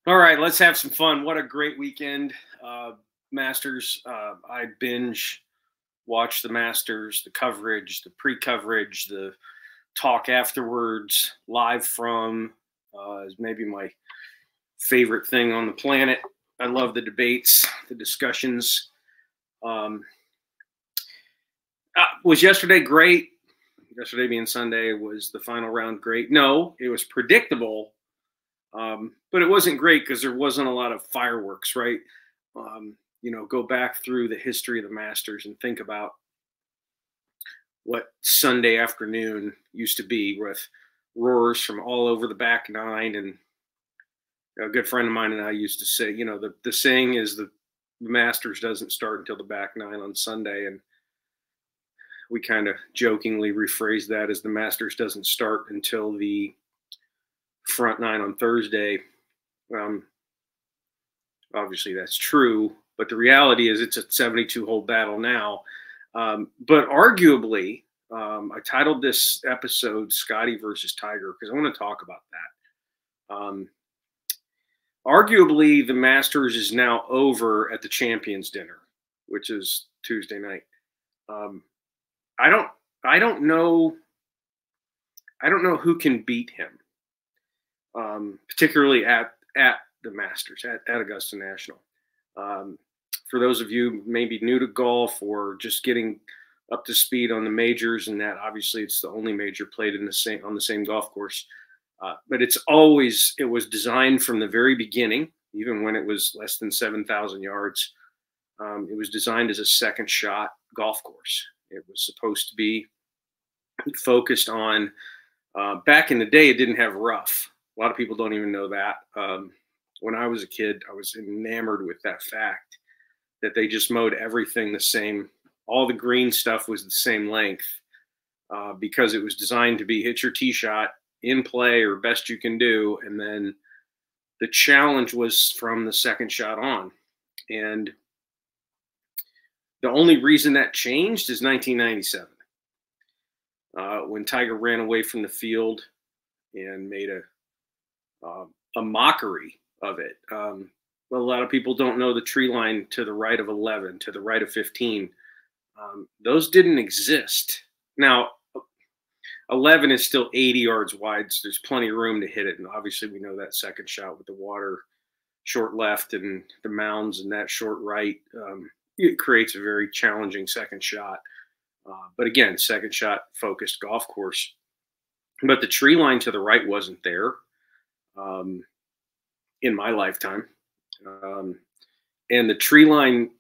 All right, let's have some fun. What a great weekend. Masters, I binge watched the Masters, the coverage, the pre-coverage, the talk afterwards, live from is maybe my favorite thing on the planet. I love the debates, the discussions. Was yesterday great? Yesterday being Sunday, was the final round great? No, it was predictable. But it wasn't great because there wasn't a lot of fireworks, right? Go back through the history of the Masters and think about what Sunday afternoon used to be with roars from all over the back nine. And a good friend of mine and I used to say, the saying is the Masters doesn't start until the back nine on Sunday. And we kind of jokingly rephrase that as the Masters doesn't start until the front nine on Thursday. Obviously that's true, but the reality is it's a 72-hole battle now. But arguably, I titled this episode Scottie versus Tiger because I want to talk about that. Arguably, the Masters is now over at the Champions Dinner, which is Tuesday night. I don't know who can beat him, particularly at the Masters, at Augusta National. For those of you maybe new to golf or just getting up to speed on the majors, and that obviously it's the only major played on the same golf course. But it was designed from the very beginning, even when it was less than 7,000 yards. It was designed as a second shot golf course. It was supposed to be focused on, back in the day, it didn't have rough. A lot of people don't even know that. When I was a kid, I was enamored with that fact that they just mowed everything the same. All the green stuff was the same length because it was designed to be hit your tee shot in play or best you can do. And then the challenge was from the second shot on. And the only reason that changed is 1997, when Tiger ran away from the field and made a mockery of it. Well, a lot of people don't know the tree line to the right of 11, to the right of 15. Those didn't exist. Now, 11 is still 80 yards wide, so there's plenty of room to hit it. And obviously, we know that second shot with the water short left and the mounds and that short right, it creates a very challenging second shot. But again, second shot focused golf course. But the tree line to the right wasn't there in my lifetime. And the tree line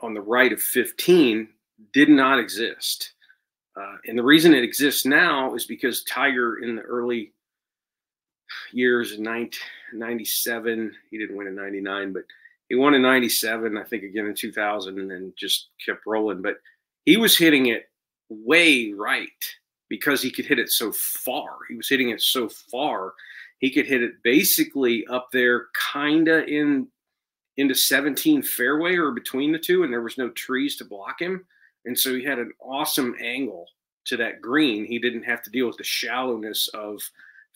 on the right of 15 did not exist. And the reason it exists now is because Tiger, in the early years in 97, he didn't win in 99, but he won in 97, I think again in 2000, and then just kept rolling. But he was hitting it way right because he could hit it so far. He was hitting it so far. He could hit it basically up there kind of into 17 fairway or between the two, and there was no trees to block him. And so he had an awesome angle to that green. He didn't have to deal with the shallowness of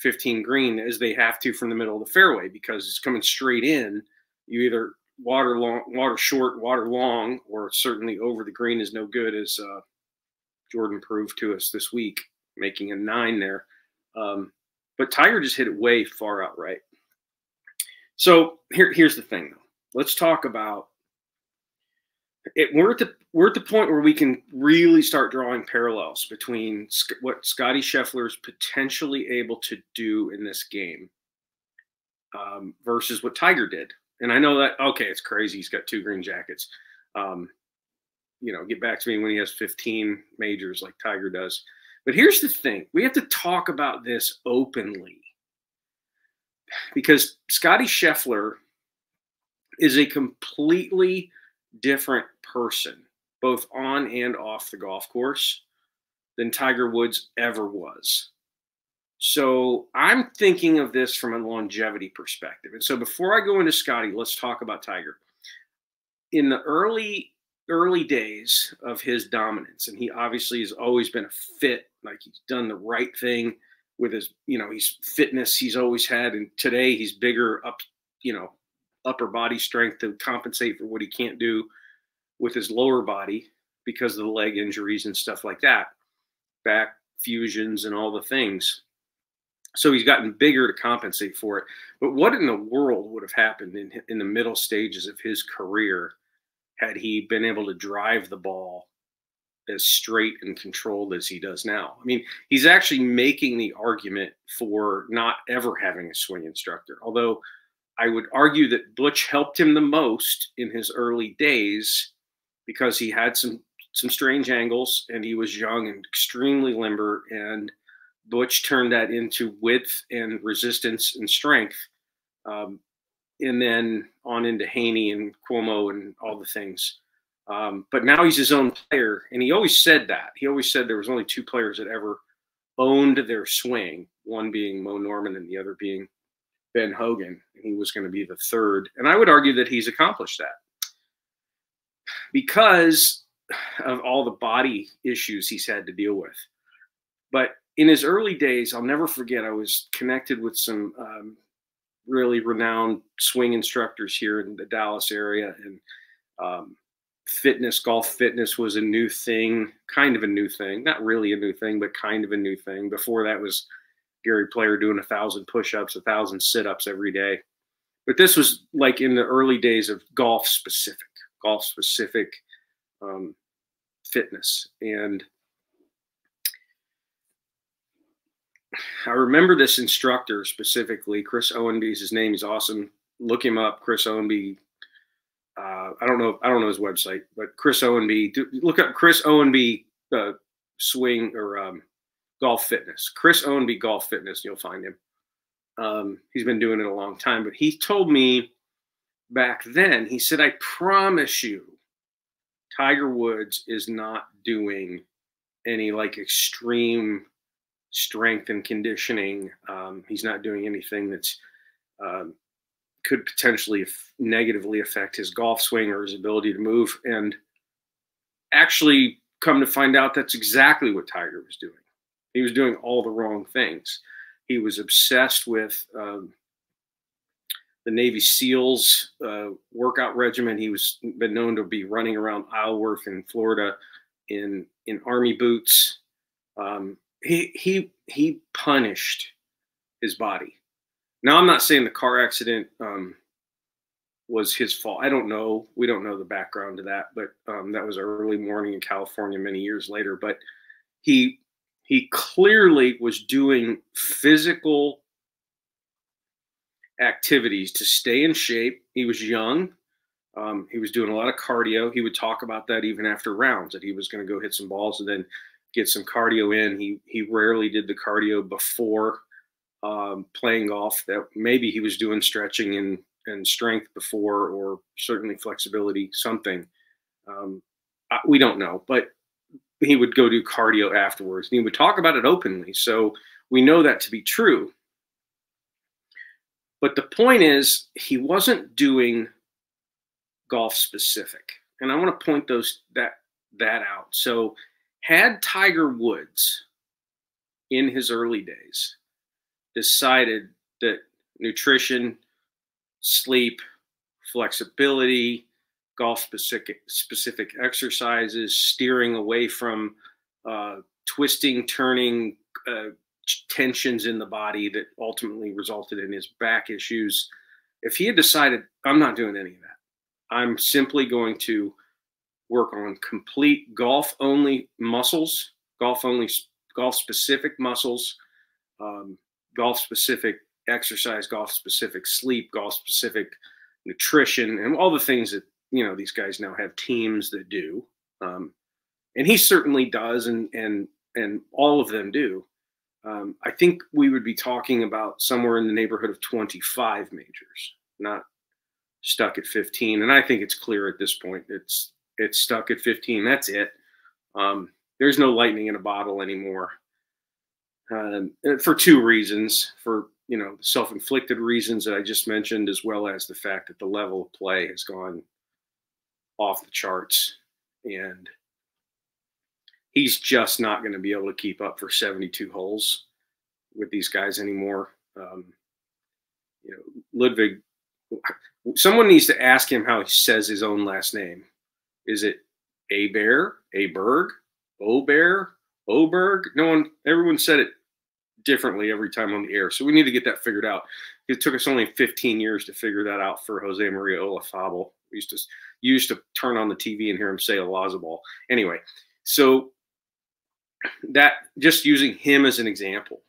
15 green as they have to from the middle of the fairway because it's coming straight in. You either water short, water long, or certainly over the green is no good, as Jordan proved to us this week, making a 9 there. But Tiger just hit it way far out right. So here's the thing, though. Let's talk about it. We're at the point where we can really start drawing parallels between what Scottie Scheffler is potentially able to do in this game versus what Tiger did. And I know that, okay, it's crazy. He's got 2 green jackets. Get back to me when he has 15 majors like Tiger does. But here's the thing. We have to talk about this openly because Scottie Scheffler is a completely different person, both on and off the golf course, than Tiger Woods ever was. So I'm thinking of this from a longevity perspective. And so before I go into Scottie, let's talk about Tiger. In the early days of his dominance, and he obviously has always been a fit, like he's done the right thing with his, his fitness he's always had. And today he's bigger upper body strength to compensate for what he can't do with his lower body because of the leg injuries and stuff like that, back fusions and all the things. So he's gotten bigger to compensate for it. But what in the world would have happened in the middle stages of his career had he been able to drive the ball as straight and controlled as he does now? I mean, he's actually making the argument for not ever having a swing instructor, although I would argue that Butch helped him the most in his early days because he had some strange angles and he was young and extremely limber, and Butch turned that into width and resistance and strength, and then on into Haney and Cuomo and all the things. But now he's his own player, and he always said that. He always said there was only two players that ever owned their swing, one being Mo Norman and the other being Ben Hogan. He was going to be the third, and I would argue that he's accomplished that because of all the body issues he's had to deal with. But in his early days, I'll never forget, I was connected with some really renowned swing instructors here in the Dallas area, and golf fitness was a new thing, kind of a new thing, not really a new thing, but kind of a new thing. Before that was Gary Player doing 1,000 push-ups, 1,000 sit-ups every day. But this was like in the early days of golf specific fitness. And I remember this instructor specifically, Chris Owenby is his name. He's awesome. Look him up, Chris Owenby. I don't know his website, but Chris Owenby. Look up Chris Owenby swing or golf fitness. Chris Owenby golf fitness. You'll find him. He's been doing it a long time, but he told me back then. He said, "I promise you, Tiger Woods is not doing any like extreme strength and conditioning. He's not doing anything that's could potentially negatively affect his golf swing or his ability to move." And actually, come to find out, that's exactly what Tiger was doing. He was doing all the wrong things. He was obsessed with the Navy SEALs workout regimen. He was been known to be running around Isleworth in Florida in army boots. He punished his body. Now, I'm not saying the car accident was his fault. I don't know. We don't know the background to that, but that was early morning in California many years later. But he clearly was doing physical activities to stay in shape. He was young. He was doing a lot of cardio. He would talk about that even after rounds, that he was going to go hit some balls and then get some cardio in. He rarely did the cardio before playing golf. That maybe he was doing stretching and strength before, or certainly flexibility, something. We don't know, but he would go do cardio afterwards, and he would talk about it openly. So we know that to be true. But the point is, he wasn't doing golf specific, and I want to point that out. So, had Tiger Woods in his early days decided that nutrition, sleep, flexibility, golf specific exercises, steering away from twisting, turning, tensions in the body that ultimately resulted in his back issues, if he had decided, I'm not doing any of that, I'm simply going to work on complete golf only muscles, golf specific muscles, golf specific exercise, golf specific sleep, golf specific nutrition, and all the things that these guys now have teams that do, and he certainly does, and all of them do. I think we would be talking about somewhere in the neighborhood of 25 majors, not stuck at 15. And I think it's clear at this point it's stuck at 15. That's it. There's no lightning in a bottle anymore, for two reasons: for self-inflicted reasons that I just mentioned, as well as the fact that the level of play has gone off the charts, and he's just not going to be able to keep up for 72 holes with these guys anymore. Ludwig Someone needs to ask him how he says his own last name. Is it Aberg, Aberg, Oberg, Oberg? No one, everyone said it differently every time on the air. So we need to get that figured out. It took us only 15 years to figure that out for Jose Maria Olazabal. We used to turn on the TV and hear him say Olazabal. Anyway, so that, just using him as an example,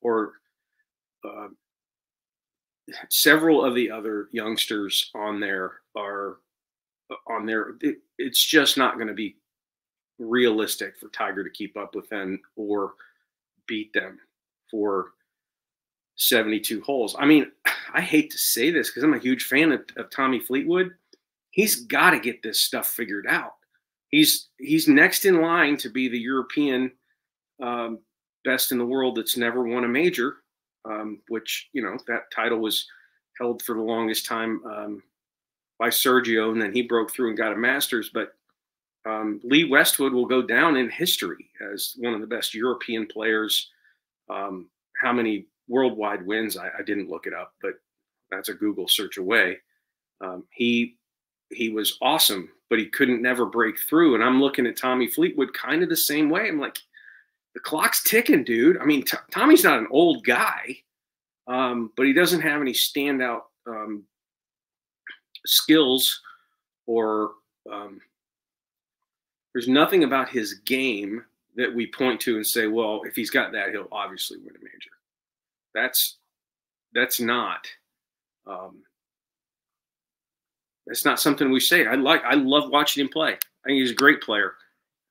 or several of the other youngsters on there are on there. It's just not going to be realistic for Tiger to keep up with them or beat them for 72 holes. I mean, I hate to say this because I'm a huge fan of Tommy Fleetwood. He's got to get this stuff figured out. He's next in line to be the European best in the world that's never won a major, which, you know, that title was held for the longest time by Sergio, and then he broke through and got a Masters. But Lee Westwood will go down in history as one of the best European players. How many worldwide wins? I didn't look it up, but that's a Google search away. He was awesome, but he couldn't never break through. And I'm looking at Tommy Fleetwood kind of the same way. I'm like, the clock's ticking, dude. I mean, Tommy's not an old guy, but he doesn't have any standout skills, or there's nothing about his game that we point to and say, well, if he's got that, he'll obviously win a major. That's not something we say. I love watching him play. I think he's a great player.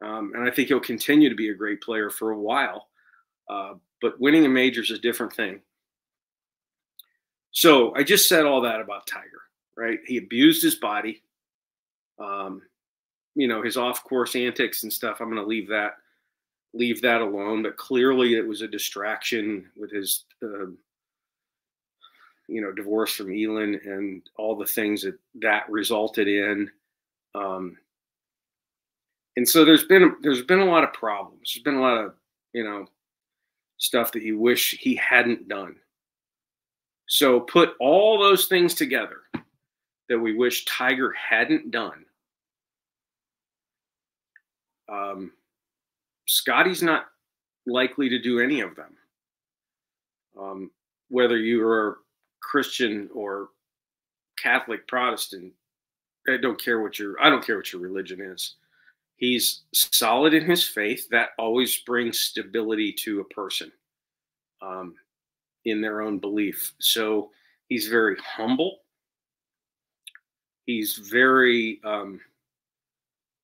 And I think he'll continue to be a great player for a while. But winning a major is a different thing. So I just said all that about Tiger, right? He abused his body. You know, his off-course antics and stuff, I'm going to leave that alone. But clearly it was a distraction with his, you know, divorce from Elin and all the things that resulted in. And so there's been a lot of problems. There's been a lot of, you know, stuff that you wish he hadn't done. So put all those things together that we wish Tiger hadn't done. Scottie's not likely to do any of them. Whether you are Christian or Catholic, Protestant, I don't care what your religion is. He's solid in his faith. That always brings stability to a person in their own belief. So he's very humble. He's very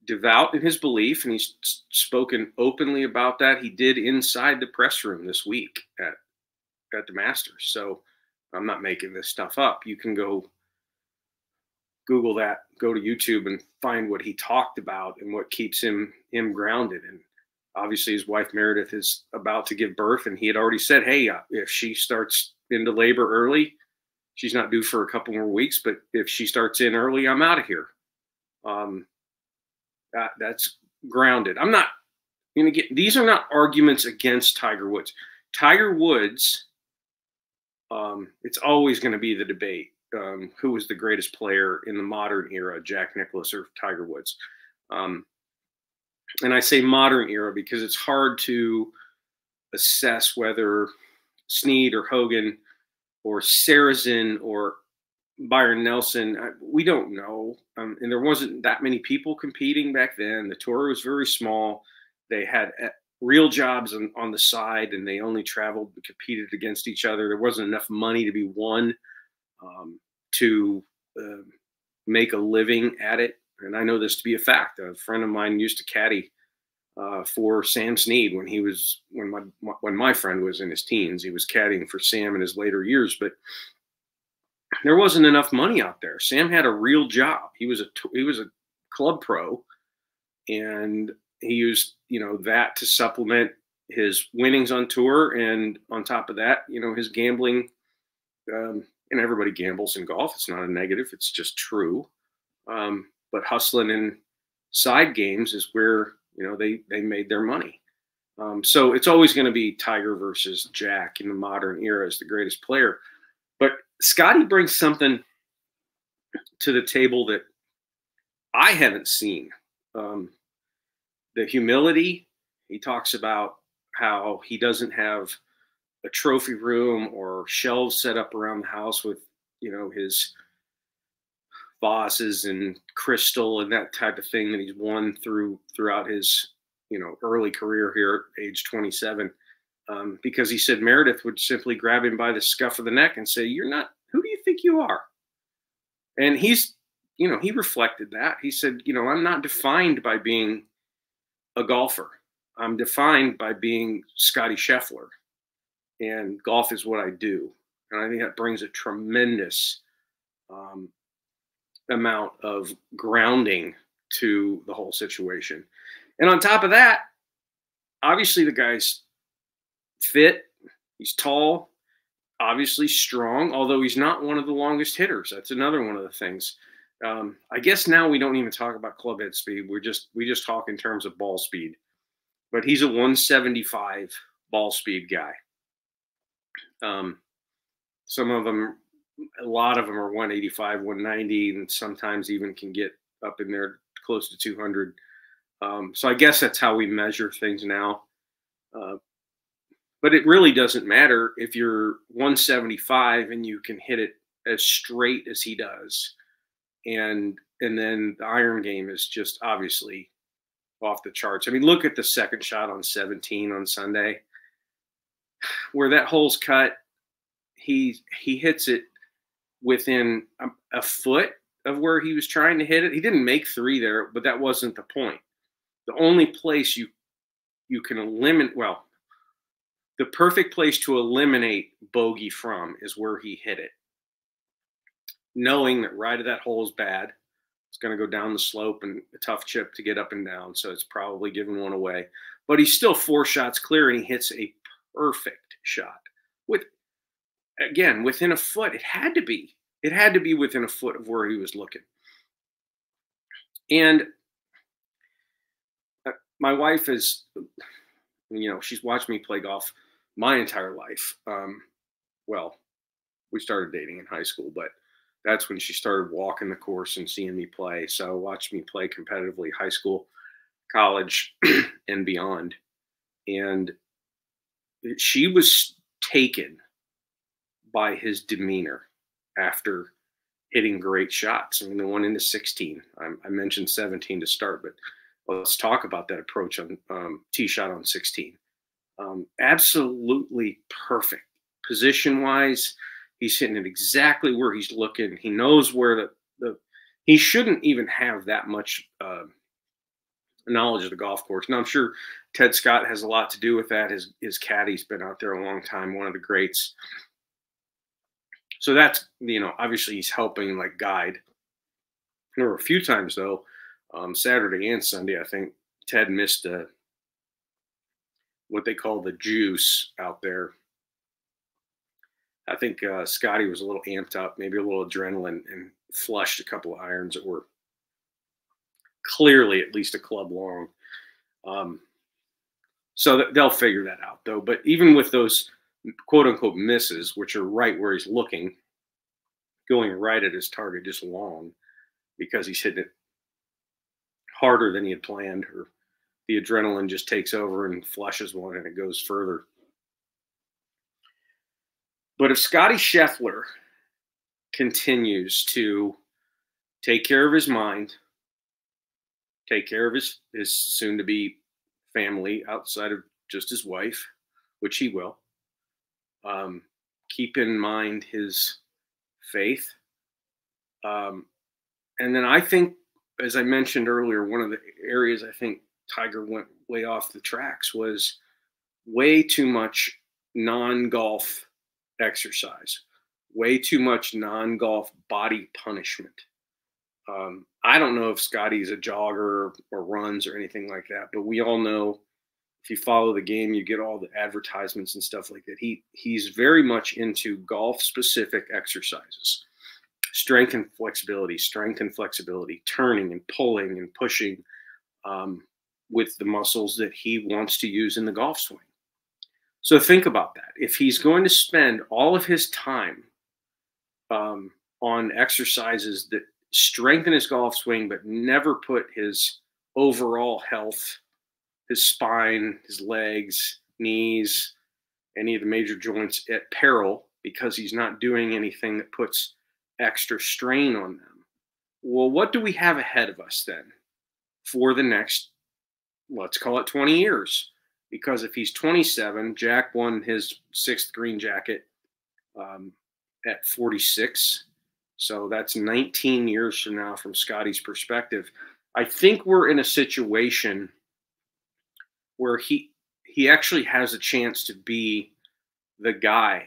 devout in his belief, and he's spoken openly about that. He did inside the press room this week at the Masters. So I'm not making this stuff up. You can go Google that, go to YouTube and find what he talked about and what keeps him grounded. And obviously his wife Meredith is about to give birth, and he had already said, hey, if she starts into labor early, she's not due for a couple more weeks, but if she starts in early, I'm out of here. That's grounded. I'm not going to get, these are not arguments against Tiger Woods. Tiger Woods, it's always going to be the debate. Who was the greatest player in the modern era, Jack Nicklaus or Tiger Woods? And I say modern era because it's hard to assess whether Snead or Hogan or Sarazen or Byron Nelson, we don't know. And there wasn't that many people competing back then. The tour was very small. They had real jobs on the side, and they only traveled and competed against each other. There wasn't enough money to be won to make a living at it. And I know this to be a fact. A friend of mine used to caddy for Sam Snead when my friend was in his teens. He was caddying for Sam in his later years, but there wasn't enough money out there. Sam had a real job. He was a club pro, and he used, you know, that to supplement his winnings on tour, and on top of that, you know, his gambling. And everybody gambles in golf. It's not a negative. It's just true. But hustling in side games is where, you know, they made their money. So it's always going to be Tiger versus Jack in the modern era as the greatest player. But Scottie brings something to the table that I haven't seen. Um, the humility, he talks about how he doesn't have a trophy room or shelves set up around the house with, his vases and crystal and that type of thing that he's won throughout his, early career here at age 27. Because he said Meredith would simply grab him by the scuff of the neck and say, "You're not, who do you think you are?" And he reflected that. He said, "I'm not defined by being a golfer. I'm defined by being Scottie Scheffler, and golf is what I do." And I think that brings a tremendous um, amount of grounding to the whole situation. And on top of that, obviously the guy's fit, he's tall, obviously strong, although he's not one of the longest hitters. That's another one of the things. I guess now we don't even talk about club head speed. We just talk in terms of ball speed. But he's a 175 ball speed guy. Some of them, a lot of them are 185, 190, and sometimes even can get up in there close to 200. So I guess that's how we measure things now. But it really doesn't matter if you're 175 and you can hit it as straight as he does. And then the iron game is just obviously off the charts. I mean, look at the second shot on 17 on Sunday, where that hole's cut. He hits it within a foot of where he was trying to hit it. He didn't make three there, but that wasn't the point. The only place you can eliminate, well, the perfect place to eliminate bogey from is where he hit it, knowing that right of that hole is bad. It's going to go down the slope and a tough chip to get up and down, so it's probably giving one away. But he's still 4 shots clear, and he hits a perfect shot. Again, within a foot. It had to be. It had to be within a foot of where he was looking. And my wife is, she's watched me play golf my entire life. Well, we started dating in high school, but that's when she started walking the course and seeing me play. So watched me play competitively, high school, college, and beyond. And she was taken by his demeanor after hitting great shots. I mean, the one into 16. I mentioned 17 to start, but let's talk about that approach on tee shot on 16. Absolutely perfect. Position-wise, he's hitting it exactly where he's looking. He knows where he shouldn't even have that much knowledge of the golf course. Now, I'm sure Ted Scott has a lot to do with that. His caddy's been out there a long time, one of the greats. So that's, obviously he's helping like guide. There were a few times though, Saturday and Sunday, I think Ted missed what they call the juice out there. I think Scottie was a little amped up, maybe a little adrenaline, and flushed a couple of irons that were clearly at least a club long. So they'll figure that out though. But even with those quote unquote misses, which are right where he's looking, going right at his target, just long, because he's hitting it harder than he had planned, or the adrenaline just takes over and flushes one and it goes further. But if Scottie Scheffler continues to take care of his mind, take care of his soon-to-be family outside of just his wife, which he will, keep in mind his faith. And then I think, as I mentioned earlier, one of the areas I think Tiger went way off the tracks was way too much non-golf exercise, way too much non-golf body punishment. I don't know if Scottie's a jogger or runs or anything like that, but we all know if you follow the game, you get all the advertisements and stuff like that. He's very much into golf-specific exercises, strength and flexibility, turning and pulling and pushing with the muscles that he wants to use in the golf swing. So think about that. If he's going to spend all of his time on exercises that strengthen his golf swing, but never put his overall health, his spine, his legs, knees, any of the major joints at peril, because he's not doing anything that puts extra strain on them. Well, what do we have ahead of us then for the next, let's call it 20 years? Because if he's 27, Jack won his 6th green jacket at 46. So that's 19 years from now from Scottie's perspective. I think we're in a situation where he actually has a chance to be the guy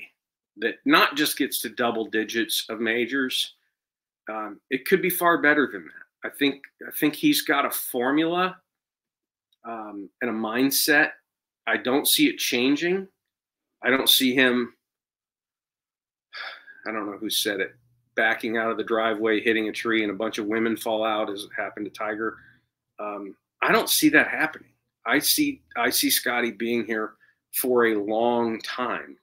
that not just gets to double digits of majors. It could be far better than that. I think he's got a formula and a mindset. I don't see it changing. I don't see him, I don't know who said it, backing out of the driveway, hitting a tree, and a bunch of women fall out, as it happened to Tiger. I don't see that happening. I see Scottie being here for a long time,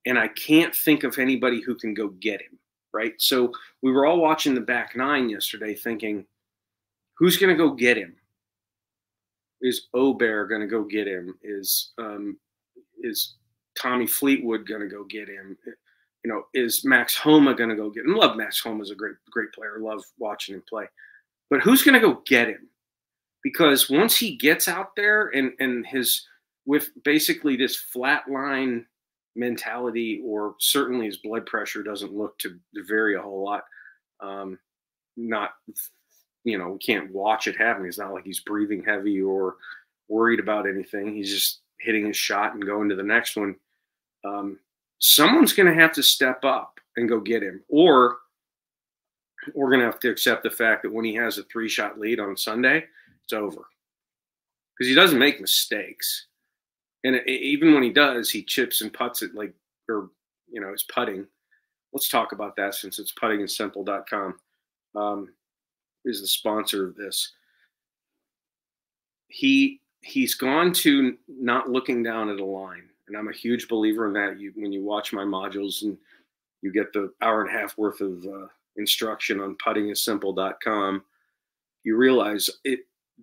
and I can't think of anybody who can go get him, right? So we were all watching the back nine yesterday thinking, who's going to go get him? Is Obear going to go get him? Is Tommy Fleetwood going to go get him? You know, is Max Homa going to go get him? I love Max Homa as a great player. Love watching him play. But who's going to go get him? Because once he gets out there and his, with basically this flatline mentality, or certainly his blood pressure doesn't look to vary a whole lot. Not, you know, we can't watch it happen. It's not like he's breathing heavy or worried about anything. He's just hitting his shot and going to the next one. Someone's going to have to step up and go get him, or we're going to have to accept the fact that when he has a 3-shot lead on Sunday, it's over, because he doesn't make mistakes. And even when he does, he chips and putts it like, or, you know, it's putting. Let's talk about that, since it's puttingandsimple.com is the sponsor of this. He's gone to not looking down at a line. And I'm a huge believer in that. When you watch my modules and you get the hour-and-a-half worth of instruction on puttingandsimple.com, you realize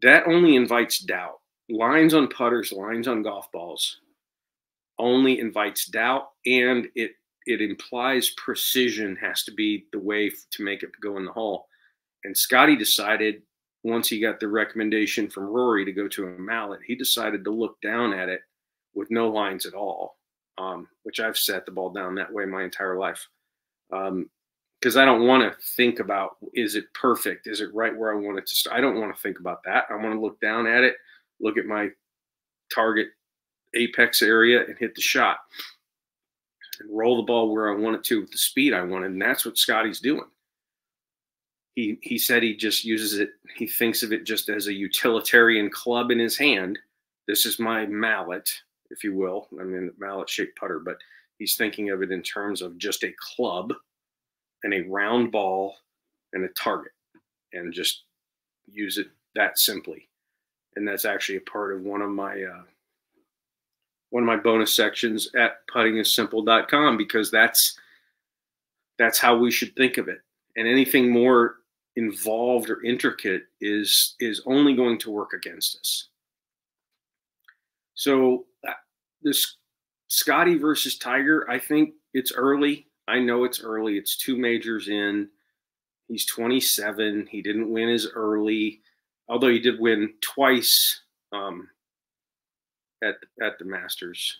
that only invites doubt. Lines on putters, lines on golf balls only invites doubt, and it implies precision has to be the way to make it go in the hole. And Scottie decided, once he got the recommendation from Rory to go to a mallet, he decided to look down at it with no lines at all, which I've set the ball down that way my entire life. Because I don't want to think about, is it perfect? Is it right where I want it to start? I don't want to think about that. I want to look down at it, look at my target apex area, and hit the shot and roll the ball where I want it to with the speed I wanted. And that's what Scottie's doing. He said he just uses it. He thinks of it just as a utilitarian club in his hand. This is my mallet, if you will. I mean, mallet-shaped putter, but he's thinking of it in terms of just a club and a round ball and a target, and just use it that simply. And that's actually a part of one of my bonus sections at puttingandsimple.com, because that's how we should think of it. And anything more involved or intricate is only going to work against us. So this Scottie versus Tiger, I think it's early. I know it's early. It's 2 majors in. He's 27. He didn't win as early, although he did win twice at the Masters.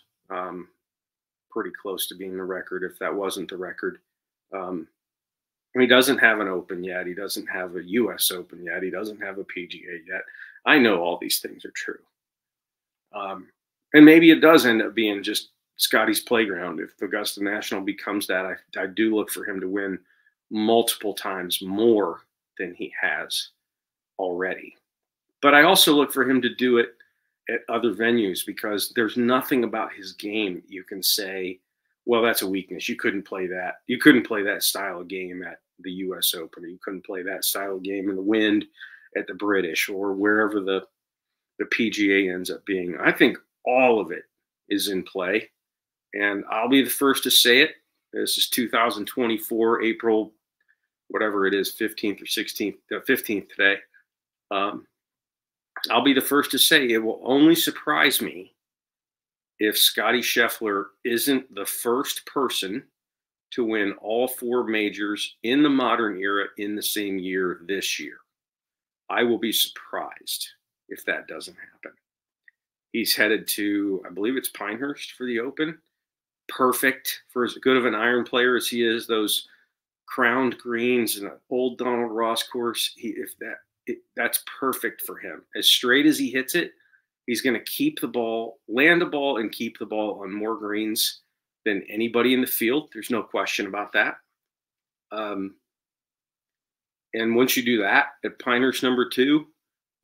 Pretty close to being the record, if that wasn't the record. He doesn't have an Open yet. He doesn't have a U.S. Open yet. He doesn't have a PGA yet. I know all these things are true. And maybe it does end up being just Scottie's playground. If Augusta National becomes that, I do look for him to win multiple times more than he has already. But I also look for him to do it at other venues, because there's nothing about his game you can say, well, that's a weakness. You couldn't play that. You couldn't play that style of game at the U.S. Open. You couldn't play that style of game in the wind at the British, or wherever the PGA ends up being. I think all of it is in play, and I'll be the first to say it. This is 2024, April whatever it is, 15th or 16th, 15th today. Um, I'll be the first to say it will only surprise me if Scottie Scheffler isn't the first person to win all 4 majors in the modern era in the same year this year. I will be surprised if that doesn't happen. He's headed to, I believe it's Pinehurst for the Open. Perfect for as good of an iron player as he is. Those crowned greens and an old Donald Ross course. That's perfect for him. As straight as he hits it, he's going to keep the ball, land the ball, and keep the ball on more greens than anybody in the field. There's no question about that. And once you do that at Pinehurst #2,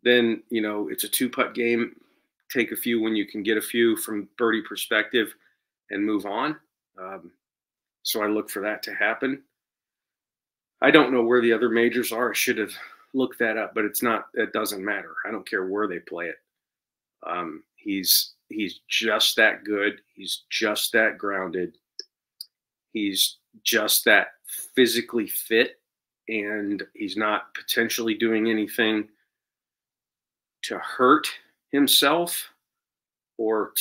then, it's a 2-putt game. Take a few when you can get a few from birdie perspective and move on. So I look for that to happen. I don't know where the other majors are. I should have looked that up, but it doesn't matter. I don't care where they play it. He's just that good. He's just that grounded. He's just that physically fit, and he's not potentially doing anything to hurt himself or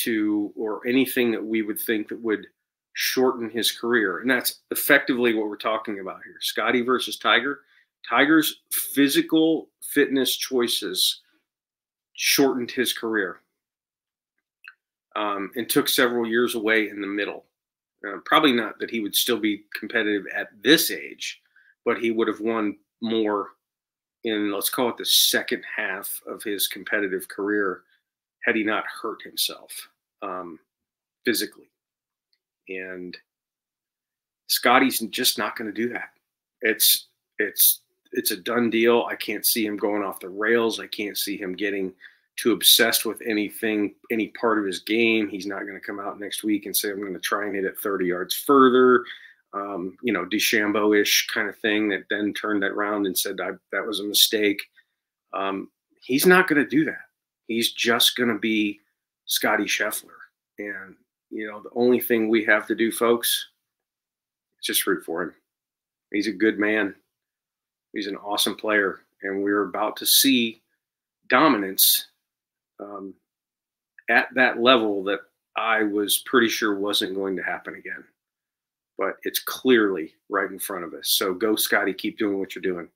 anything that we would think that would shorten his career. And that's effectively what we're talking about here. Scottie versus Tiger. Tiger's physical fitness choices shortened his career, and took several years away in the middle. Probably not that he would still be competitive at this age, but he would have won more in, let's call it, the second half of his competitive career had he not hurt himself physically. And Scottie's just not going to do that. It's a done deal. I can't see him going off the rails. I can't see him getting too obsessed with any part of his game. He's not going to come out next week and say, I'm going to try and hit it 30 yards further. DeChambeau-ish kind of thing that then turned that around and said that was a mistake. He's not going to do that. He's just going to be Scottie Scheffler. And, the only thing we have to do, folks, is just root for him. He's a good man. He's an awesome player. And we're about to see dominance at that level that I was pretty sure wasn't going to happen again. But it's clearly right in front of us. So go, Scottie. Keep doing what you're doing.